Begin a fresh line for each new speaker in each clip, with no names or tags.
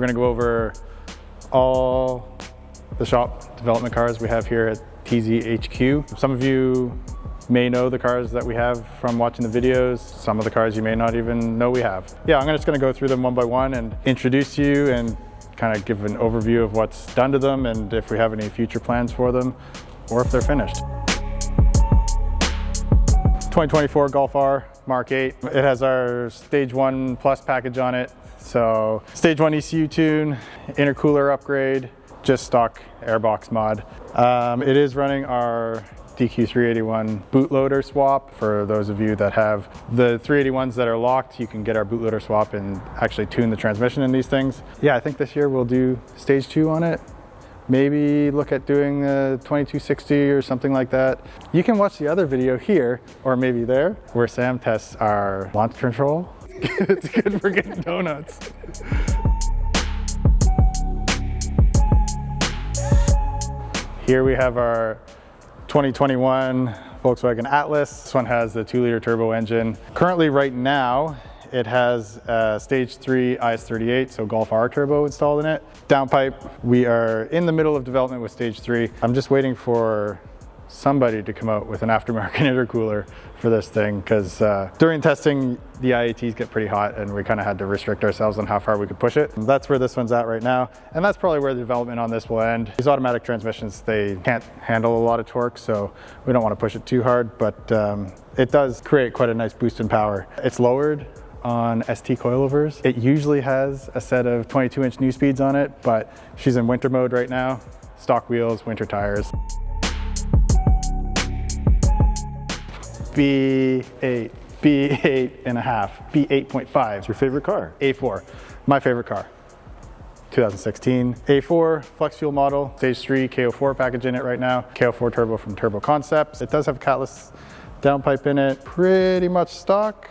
going to go over all the shop development cars we have here at TZHQ. Some of you may know the cars that we have from watching the videos. Some of the cars you may not even know we have. Yeah, I'm just going to go through them one by one and introduce you and kind of give an overview of what's done to them and if we have any future plans for them or if they're finished. 2024 Golf R Mark 8. It has our Stage 1 Plus package on it. So Stage 1 ECU tune, intercooler upgrade, just stock airbox mod. It is running our DQ381 bootloader swap. For those of you that have the 381s that are locked, you can get our bootloader swap and actually tune the transmission in these things. Yeah, I think this year we'll do Stage 2 on it. Maybe look at doing the 2260 or something like that. You can watch the other video here, or maybe there, where Sam tests our launch control. It's good for getting donuts. Here we have our 2021 Volkswagen Atlas. This one has the 2-liter turbo engine. Currently, right now, it has a Stage 3 IS38, so Golf R turbo installed in it. Downpipe, we are in the middle of development with Stage 3. I'm just waiting for somebody to come out with an aftermarket intercooler for this thing, because during testing, the IATs get pretty hot and we kind of had to restrict ourselves on how far we could push it. And that's where this one's at right now. And that's probably where the development on this will end. These automatic transmissions, they can't handle a lot of torque, so we don't want to push it too hard, but it does create quite a nice boost in power. It's lowered on ST coilovers. It usually has a set of 22-inch new speeds on it, but she's in winter mode right now. Stock wheels, winter tires. B8, B8.5, B8.5.
It's your favorite car?
A4, my favorite car. 2016 A4 flex fuel model, Stage 3 KO4 package in it right now. KO4 turbo from Turbo Concepts. It does have a catless downpipe in it, pretty much stock.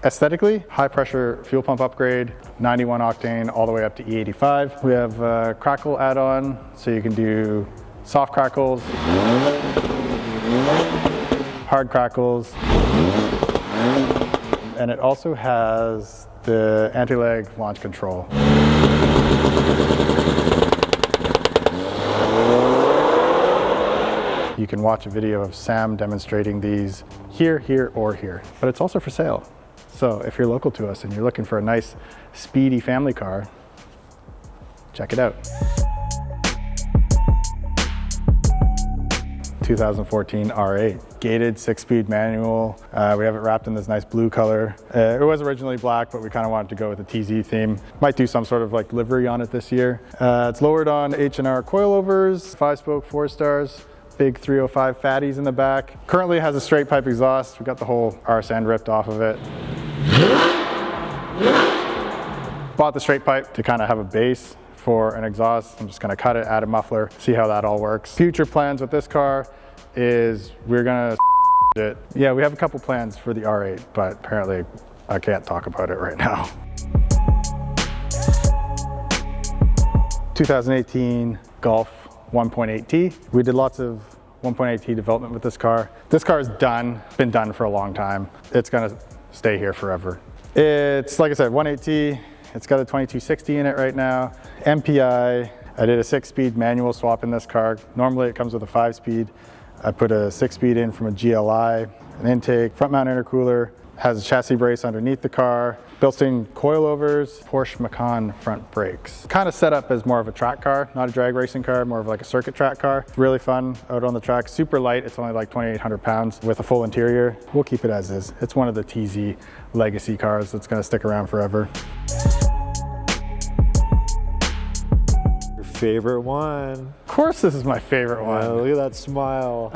Aesthetically, high pressure fuel pump upgrade, 91 octane all the way up to E85. We have a crackle add-on, so you can do soft crackles, hard crackles, and it also has the anti-lag launch control. You can watch a video of Sam demonstrating these here, here, or here, but it's also for sale. So if you're local to us and you're looking for a nice, speedy family car, check it out. 2014 R8, gated 6-speed manual. We have it wrapped in this nice blue color. It was originally black, but we kind of wanted to go with a TZ theme. Might do some sort of like livery on it this year. It's lowered on H&R coilovers, 5-spoke 4-stars. Big 305 fatties in the back. Currently has a straight pipe exhaust. We got the whole arse end ripped off of it. Bought the straight pipe to kind of have a base for an exhaust. I'm just going to cut it, add a muffler, see how that all works. Future plans with this car is we're going to it. Yeah, we have a couple plans for the R8, but apparently I can't talk about it right now. 2018 Golf 1.8T. We did lots of 1.8T development with this car. This car is done, been done for a long time. It's gonna stay here forever. It's, like I said, 1.8T. It's got a 2260 in it right now. MPI, I did a 6-speed manual swap in this car. Normally it comes with a 5-speed. I put a 6-speed in from a GLI, an intake, front mount intercooler, has a chassis brace underneath the car, built-in coilovers, Porsche Macan front brakes. Kind of set up as more of a track car, not a drag racing car, more of like a circuit track car. It's really fun out on the track, super light. It's only like 2,800 pounds with a full interior. We'll keep it as is. It's one of the TZ legacy cars that's gonna stick around forever.
Your favorite one.
Of course this is my favorite one.
Oh, look at that smile.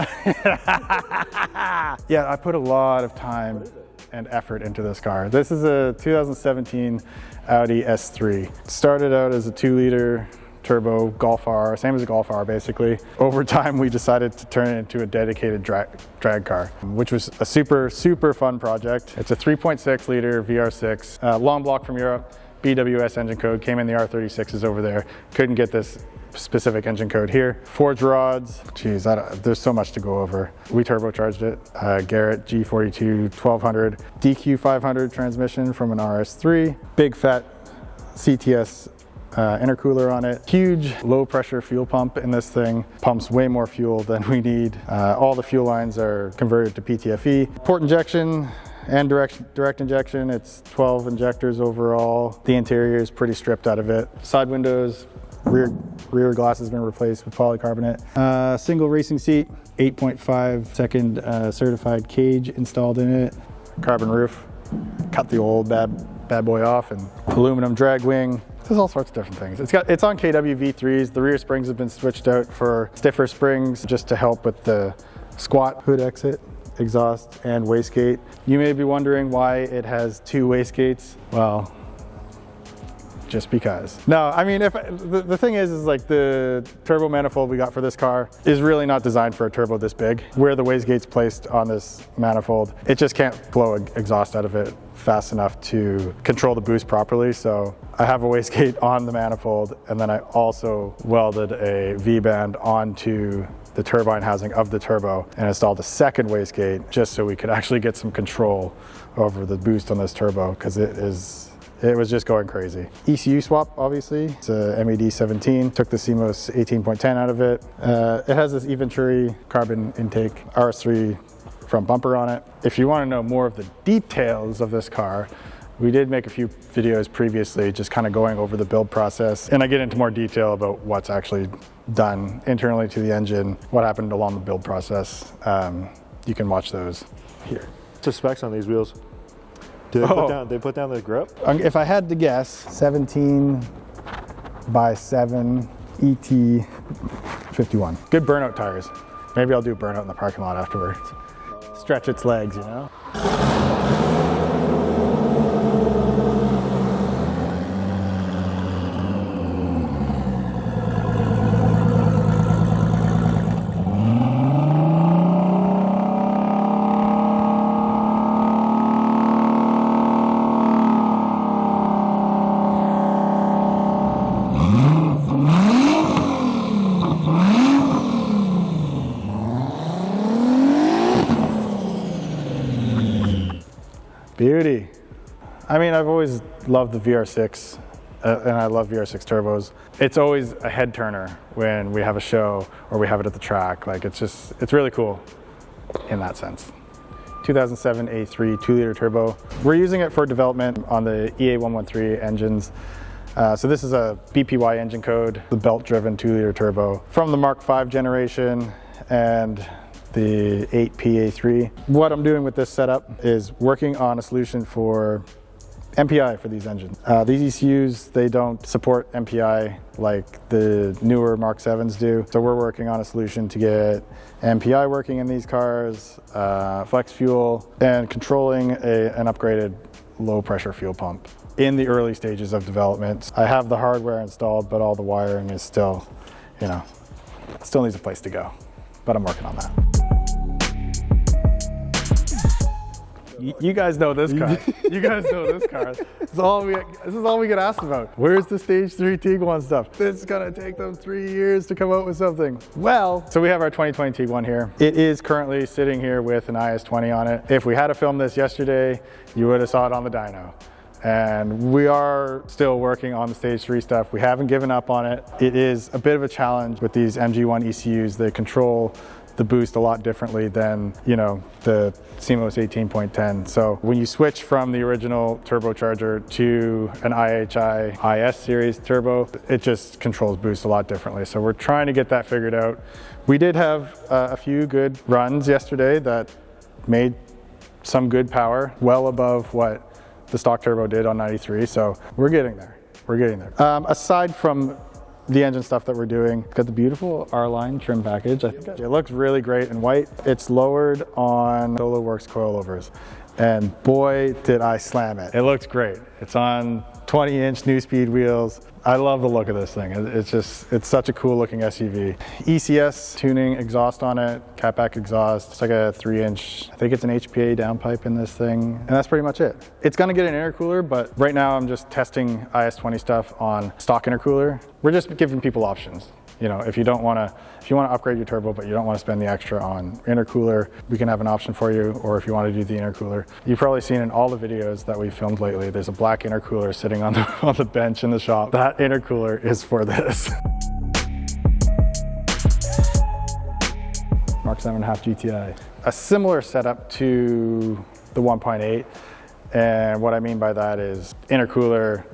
Yeah, I put a lot of time and effort into this car. This is a 2017 Audi S3. Started out as a 2-liter turbo Golf R, same as a Golf R basically. Over time we decided to turn it into a dedicated drag car, which was a super fun project. It's a 3.6 liter VR6, long block from Europe, BWS engine code, came in the R36s over there. Couldn't get this specific engine code here. Forged rods, geez, there's so much to go over. We turbocharged it. Garrett G42 1200, DQ 500 transmission from an RS3, big fat CTS intercooler on it. Huge low pressure fuel pump in this thing. Pumps way more fuel than we need. All the fuel lines are converted to PTFE. Port injection and direct injection. It's 12 injectors overall. The interior is pretty stripped out of it. Side windows, rear glass has been replaced with polycarbonate. Single racing seat, 8.5 second certified cage installed in it. Carbon roof. Cut the old bad boy off, and aluminum drag wing. There's all sorts of different things. It's on KW V3s. The rear springs have been switched out for stiffer springs just to help with the squat hood exit, exhaust, and wastegate. You may be wondering why it has two wastegates. Well, just because. No, I mean, the thing is like the turbo manifold we got for this car is really not designed for a turbo this big. Where the wastegate's placed on this manifold, it just can't blow exhaust out of it fast enough to control the boost properly. So I have a wastegate on the manifold, and then I also welded a V-band onto the turbine housing of the turbo and installed a second wastegate just so we could actually get some control over the boost on this turbo, because it was just going crazy. ECU swap, obviously. It's a MED17. Took the CMOS 18.10 out of it. It has this Venturi carbon intake RS3 front bumper on it. If you want to know more of the details of this car, we did make a few videos previously just kind of going over the build process, and I get into more detail about what's actually done internally to the engine, what happened along the build process. You can watch those here.
What's the specs on these wheels? Do they put down the grip?
If I had to guess, 17 by 7 ET 51. Good burnout tires. Maybe I'll do a burnout in the parking lot afterwards. Stretch its legs, you know? Beauty. I mean, I've always loved the VR6, and I love VR6 turbos. It's always a head turner when we have a show or we have it at the track. Like, it's really cool in that sense. 2007 A3 2-liter turbo. We're using it for development on the EA113 engines. So this is a BPY engine code, the belt-driven 2-liter turbo from the Mark V generation and the 8P A3. What I'm doing with this setup is working on a solution for MPI for these engines. These ECUs, they don't support MPI like the newer Mark 7s do. So we're working on a solution to get MPI working in these cars, flex fuel, and controlling an upgraded low pressure fuel pump. In the early stages of development, I have the hardware installed, but all the wiring is still, still needs a place to go. But I'm working on that. You guys know this car. You guys know this car. This is all we get asked about. Where's the Stage 3 Tiguan stuff? It's gonna take them 3 years to come out with something. Well, so we have our 2020 Tiguan here. It is currently sitting here with an IS20 on it. If we had to film this yesterday, you would have saw it on the dyno. And we are still working on the Stage 3 stuff. We haven't given up on it. It is a bit of a challenge with these MG1 ECUs. They control the boost a lot differently than, the CMOS 18.10. So when you switch from the original turbocharger to an IHI IS series turbo, it just controls boost a lot differently. So we're trying to get that figured out. We did have a few good runs yesterday that made some good power, well above what the stock turbo did on 93. So we're getting there. We're getting there. Aside from the engine stuff that we're doing, got the beautiful R-line trim package. I think it looks really great in white. It's lowered on SoloWorks coilovers, and boy, did I slam it. It looks great. It's on 20-inch new speed wheels. I love the look of this thing. It's such a cool looking SUV. ECS tuning exhaust on it, catback exhaust. It's like a 3-inch, I think it's an HPA downpipe in this thing. And that's pretty much it. It's gonna get an intercooler, but right now I'm just testing IS20 stuff on stock intercooler. We're just giving people options. You know, if you want to upgrade your turbo, but you don't want to spend the extra on intercooler, we can have an option for you. Or if you want to do the intercooler, you've probably seen in all the videos that we filmed lately, there's a black intercooler sitting on the bench in the shop. That intercooler is for this. Mark 7.5 GTI. A similar setup to the 1.8, and what I mean by that is intercooler,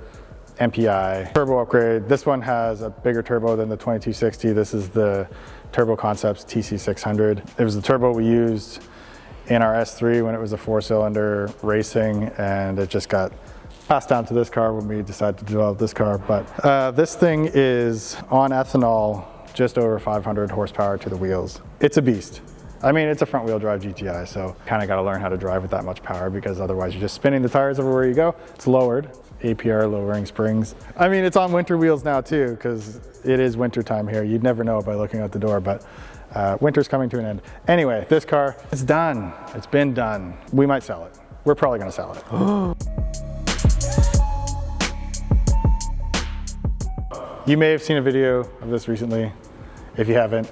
MPI, turbo upgrade. This one has a bigger turbo than the 2260. This is the Turbo Concepts TC600. It was the turbo we used in our S3 when it was a 4-cylinder racing, and it just got passed down to this car when we decided to develop this car. But this thing is on ethanol, just over 500 horsepower to the wheels. It's a beast. I mean, it's a front wheel drive GTI, so kind of got to learn how to drive with that much power, because otherwise you're just spinning the tires everywhere you go. It's lowered, APR lowering springs. I mean, it's on winter wheels now too, because it is winter time here. You'd never know by looking out the door, but winter's coming to an end. Anyway, this car, it's done. It's been done. We might sell it. We're probably gonna sell it. You may have seen a video of this recently. If you haven't,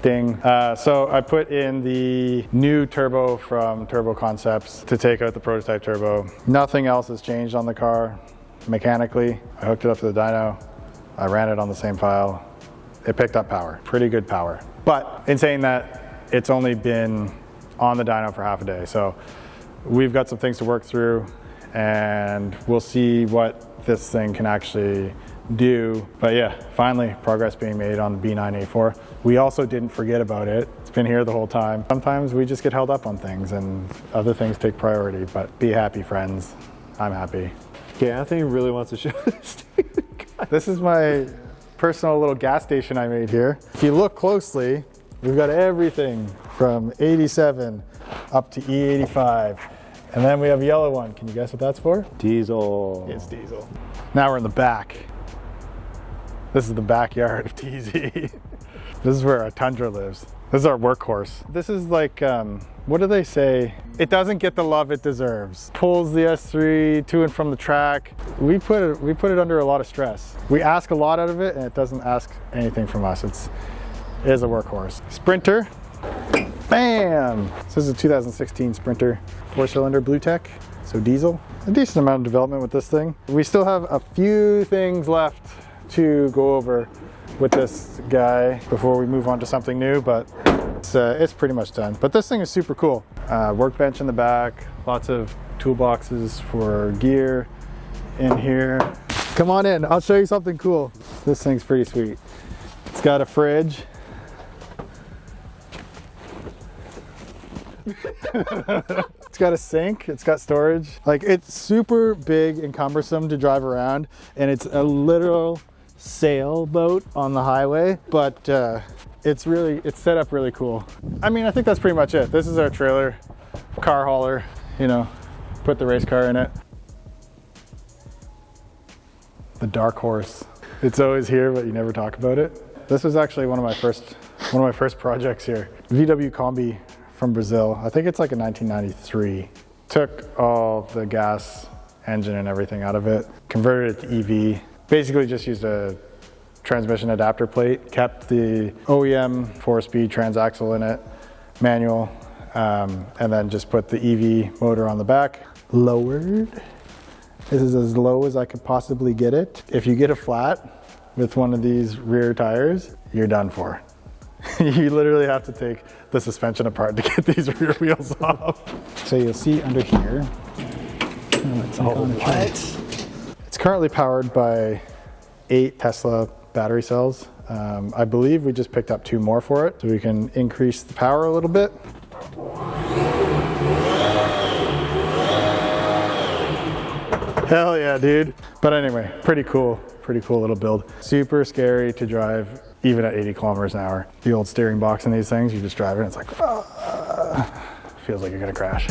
ding. So I put in the new turbo from Turbo Concepts to take out the prototype turbo. Nothing else has changed on the car mechanically. I hooked it up to the dyno. I ran it on the same file. It picked up power, pretty good power. But in saying that, it's only been on the dyno for half a day. So we've got some things to work through, and we'll see what this thing can actually do. But yeah, finally progress being made on the B9 A4. We also didn't forget about it. It's been here the whole time. Sometimes we just get held up on things and other things take priority, but be happy, friends. I'm happy.
Okay, Anthony really wants to show this to you.
This is my personal little gas station I made here. If you look closely, we've got everything from 87 up to E85. And then we have a yellow one. Can you guess what that's for?
Diesel.
It's diesel. Now we're in the back. This is the backyard of TZ. This is where our Tundra lives. This is our workhorse. This is like, what do they say? It doesn't get the love it deserves. Pulls the S3 to and from the track. We put it under a lot of stress. We ask a lot out of it, and it doesn't ask anything from us. It is a workhorse. Sprinter. Bam! This is a 2016 Sprinter, 4-cylinder Blue Tech, so diesel. A decent amount of development with this thing. We still have a few things left to go over with this guy before we move on to something new, but it's pretty much done. But this thing is super cool. Workbench in the back, lots of toolboxes for gear in here. Come on in, I'll show you something cool. This thing's pretty sweet. It's got a fridge. It's got a sink, it's got storage. Like, it's super big and cumbersome to drive around, and it's a literal sailboat on the highway, but it's set up really cool. I mean, I think that's pretty much it. This is our trailer, car hauler, you know, put the race car in it. The dark horse. It's always here, but you never talk about it. This was actually one of my first projects here. VW Kombi from Brazil. I think it's like a 1993. Took all the gas engine and everything out of it, converted it to EV. Basically just used a transmission adapter plate, kept the OEM 4-speed transaxle in it, manual, and then just put the EV motor on the back. Lowered. This is as low as I could possibly get it. If you get a flat with one of these rear tires, you're done for. You literally have to take the suspension apart to get these rear wheels off. So you'll see under here. It's currently powered by 8 Tesla battery cells. I believe we just picked up 2 more for it, so we can increase the power a little bit. Hell yeah, dude. But anyway, pretty cool little build. Super scary to drive even at 80 kilometers an hour. The old steering box in these things, you just drive it and it's like, feels like you're gonna crash.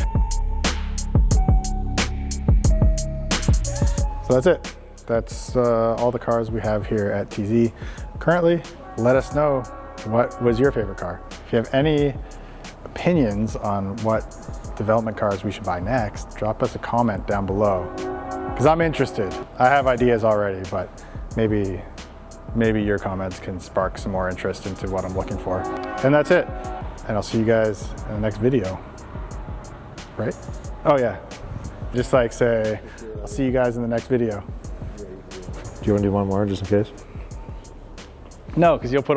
So that's it. That's all the cars we have here at TZ. Currently, let us know what was your favorite car. If you have any opinions on what development cars we should buy next, drop us a comment down below. Because I'm interested. I have ideas already, but maybe maybe your comments can spark some more interest into what I'm looking for. And that's it. And I'll see you guys in the next video. Right? Oh yeah. Just like say, I'll see you guys in the next video.
Do you want to do one more just in case?
No, because you'll put all